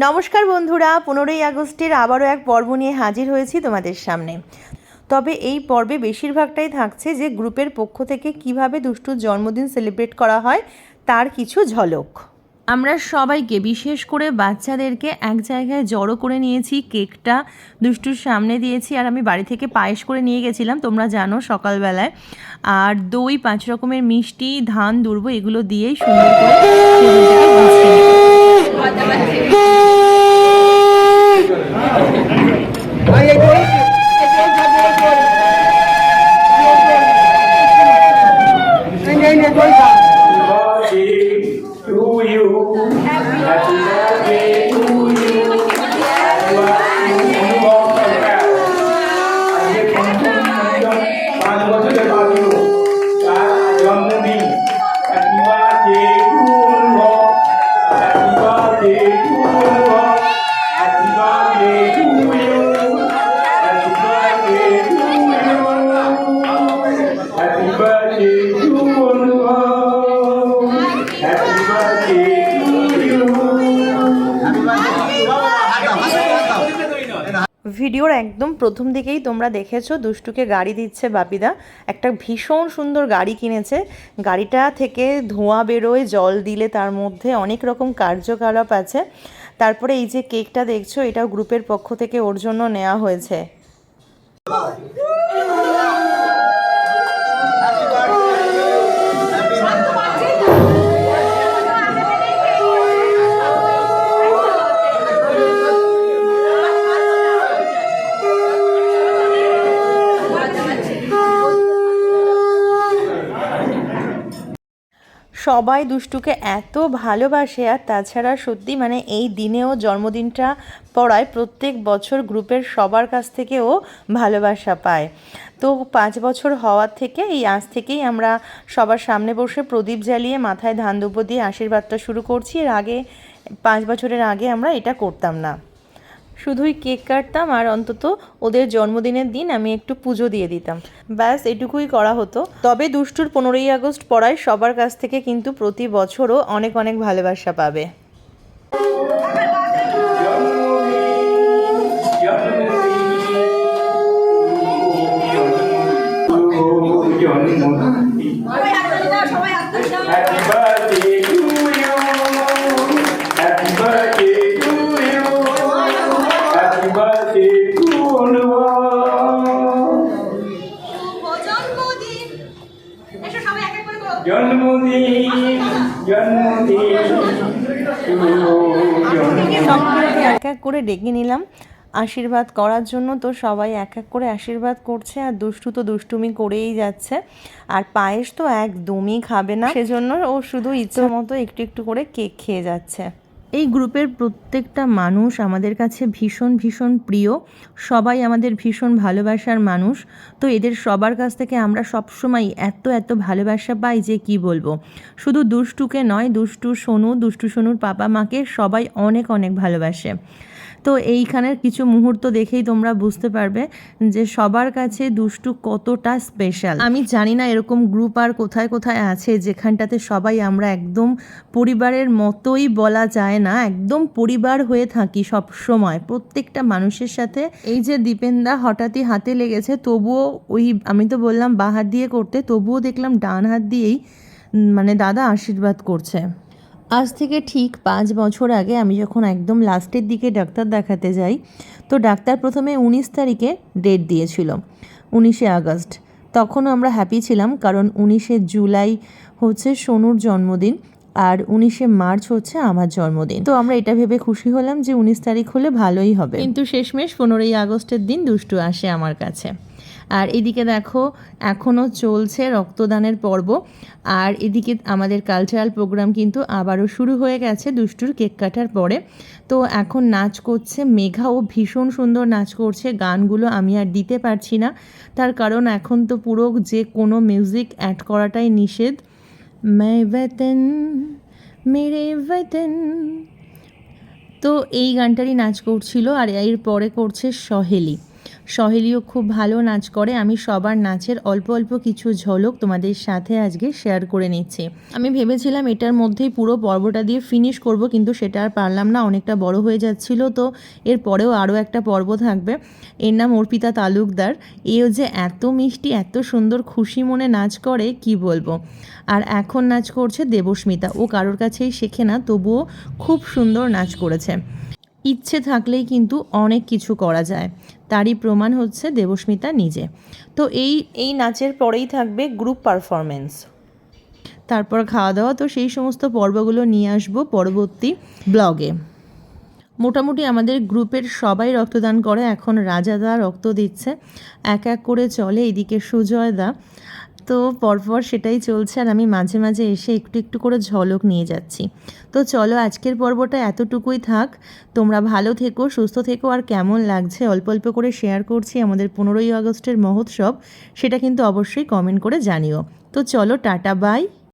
নমস্কার বন্ধুরা, 15ই আগস্টের আবারও এক পর্ব নিয়ে হাজির হয়েছি তোমাদের সামনে। তবে এই পর্বে বেশিরভাগটাই থাকছে যে গ্রুপের পক্ষ থেকে কিভাবে দুষ্টুর জন্মদিন সেলিব্রেট করা হয় তার কিছু ঝলক। আমরা সবাইকে, বিশেষ করে বাচ্চাদেরকে এক জায়গায় জড়ো করে নিয়েছি, কেকটা দুষ্টুর সামনে দিয়েছি, আর আমি বাড়ি থেকে পায়েস করে নিয়ে গেছিলাম, তোমরা জানো, সকালবেলায়। আর দই, 5 রকমের মিষ্টি, ধান, দুর্ব এগুলো দিয়েই সুন্দর করে টেবিলটাকে গুছিয়ে নিই। ভিডিওর একদম প্রথম দিকেই তোমরা দেখেছো দুষ্টুকে গাড়ি দিচ্ছে বাপিদা। একটা ভীষণ সুন্দর গাড়ি কিনেছে। গাড়িটা থেকে ধোঁয়া বেরোয়, জল দিলে তার মধ্যে অনেক রকম কার্যকলাপ আছে। তারপরে এই যে কেকটা দেখছো, এটাও গ্রুপের পক্ষ থেকে ওর জন্য নেওয়া হয়েছে। সবাই দুষ্টুকে এত ভালোবাসে, আর তাছাড়া সত্যি মানে এই দিনেও জন্মদিনটা পড়ায় প্রত্যেক বছর গ্রুপের সবার কাছ থেকে ও ভালোবাসা পায়। তো 5 বছর হওয়ার থেকে আজ থেকেই আমরা সবার সামনে বসে প্রদীপ জ্বালিয়ে মাথায় ধান দুব্ব দিয়ে আশীর্বাদটা শুরু করছি। এর আগে 5 বছরের আগে আমরা এটা করতাম না, শুধুই কেক কাটতাম আর অন্তত ওদের জন্মদিনের দিন আমি একটু পুজো দিয়ে দিতাম, ব্যাস এটুকুই করা হতো। তবে দুষ্টুর 15ই আগস্ট পড়ায় সবার কাছ থেকে কিন্তু প্রতি বছরও অনেক অনেক ভালোবাসা পাবে। সকলকে এক এক করে ডেকে নিলাম আশীর্বাদ করার জন্য। তো সবাই এক এক করে আশীর্বাদ করছে, আর দুষ্টু তো দুষ্টুমি করেই যাচ্ছে। আর পায়েস তো একদমই খাবে না, সেজন্য ও শুধু ইচ্ছে মতো একটু একটু করে কেক খেয়ে যাচ্ছে। এই গ্রুপের প্রত্যেকটা মানুষ আমাদের কাছে ভীষণ ভীষণ প্রিয়, সবাই আমাদের ভীষণ ভালোবাসার মানুষ। তো এদের সবার কাছ থেকে আমরা সবসময় এত এত ভালোবাসা পাই যে কি বলবো। শুধু দুষ্টুকে নয়, দুষ্টু সোনুর পাপা মাকে সবাই অনেক অনেক ভালোবাসে। তো এইখানের কিছু মুহূর্ত দেখেই তোমরা বুঝতে পারবে যে সবার কাছে দুষ্টু কতটা স্পেশাল। আমি জানি না এরকম গ্রুপ আর কোথায় কোথায় আছে যেখানটাতে সবাই আমরা একদম পরিবারের মতোই বলা যায় না, একদম পরিবার হয়ে থাকি সব সময় প্রত্যেকটা মানুষের সাথে। এই যে দীপেনদা হঠাৎই হাতে লেগেছে, তবুও আমি তো বললাম বাঁ হাত দিয়ে করতে, তবুও দেখলাম ডান হাত দিয়েই মানে দাদা আশীর্বাদ করছে। আজ থেকে ঠিক 5 বছর আগে আমি যখন একদম লাস্টের দিকে ডাক্তার দেখাতে যাই, তো ডাক্তার প্রথমে 19 তারিখে ডেট দিয়েছিল, 19শে আগস্ট। তখনও আমরা হ্যাপি ছিলাম, কারণ 19শে জুলাই হচ্ছে সোনুর জন্মদিন আর 19শে মার্চ হচ্ছে আমার জন্মদিন। তো আমরা এটা ভেবে খুশি হলাম যে 19 তারিখ হলে ভালোই হবে। কিন্তু শেষমেশ 15ই আগস্টের দিন দুষ্টু আসে আমার কাছে। আর এদিকে দেখো এখনও চলছে রক্তদানের পর্ব, আর এদিকে আমাদের কালচারাল প্রোগ্রাম কিন্তু আবারও শুরু হয়ে গেছে দুষ্টুর কেক কাটার পরে। তো এখন নাচ করছে মেঘা, ও ভীষণ সুন্দর নাচ করছে। গানগুলো আমি আর দিতে পারছি না, তার কারণ এখন তো পুরো যে কোনো মিউজিক অ্যাড করাটাই নিষেধ। मैं वतन मेरे वतन, তো এই গানটারই নাচ করছিল। আর এর পরে করছে সহেলি। সহেলিও খুব ভালো নাচ করে। আমি সবার নাচের অল্প অল্প কিছু ঝলক তোমাদের সাথে আজকে শেয়ার করে নিচ্ছি। আমি ভেবেছিলাম এটার মধ্যেই পুরো পর্বটা দিয়ে ফিনিশ করব, কিন্তু সেটা আর পারলাম না, অনেকটা বড় হয়ে যাচ্ছিল। তো এর পরেও আরও একটা পর্ব থাকবে। এর নাম অর্পিতা তালুকদার। এও যে এত মিষ্টি, এত সুন্দর খুশি মনে নাচ করে কি বলবো। আর এখন নাচ করছে দেবস্মিতা। ও কারোর কাছেই শেখে না, তবুও খুব সুন্দর নাচ করেছে। ইচ্ছে থাকলেই কিন্তু অনেক কিছু করা যায়, তারই প্রমাণ হচ্ছে দেবস্মিতা নিজে। তো এই নাচের পরেই থাকবে গ্রুপ পারফরমেন্স, তারপর খাওয়া দাওয়া। তো সেই সমস্ত পর্বগুলো নিয়ে আসবো পরবর্তী ব্লগে। মোটামুটি আমাদের গ্রুপের সবাই রক্তদান করে। এখন রাজাদা রক্ত দিচ্ছে, এক এক করে চলে। এদিকে সুজয়দা, তো পরপর সেটাই চলছে। আর আমি মাঝে মাঝে এসে একটু একটু করে ঝলক নিয়ে যাচ্ছি। তো চলো আজকের পর্বটা এতটুকুই থাক। তোমরা ভালো থেকো, সুস্থ থেকো। আর কেমন লাগছে অল্প অল্প করে শেয়ার করছি আমাদের 15ই আগস্টের মহোৎসব, সেটা কিন্তু অবশ্যই কমেন্ট করে জানিও। তো চলো টাটা, বাই।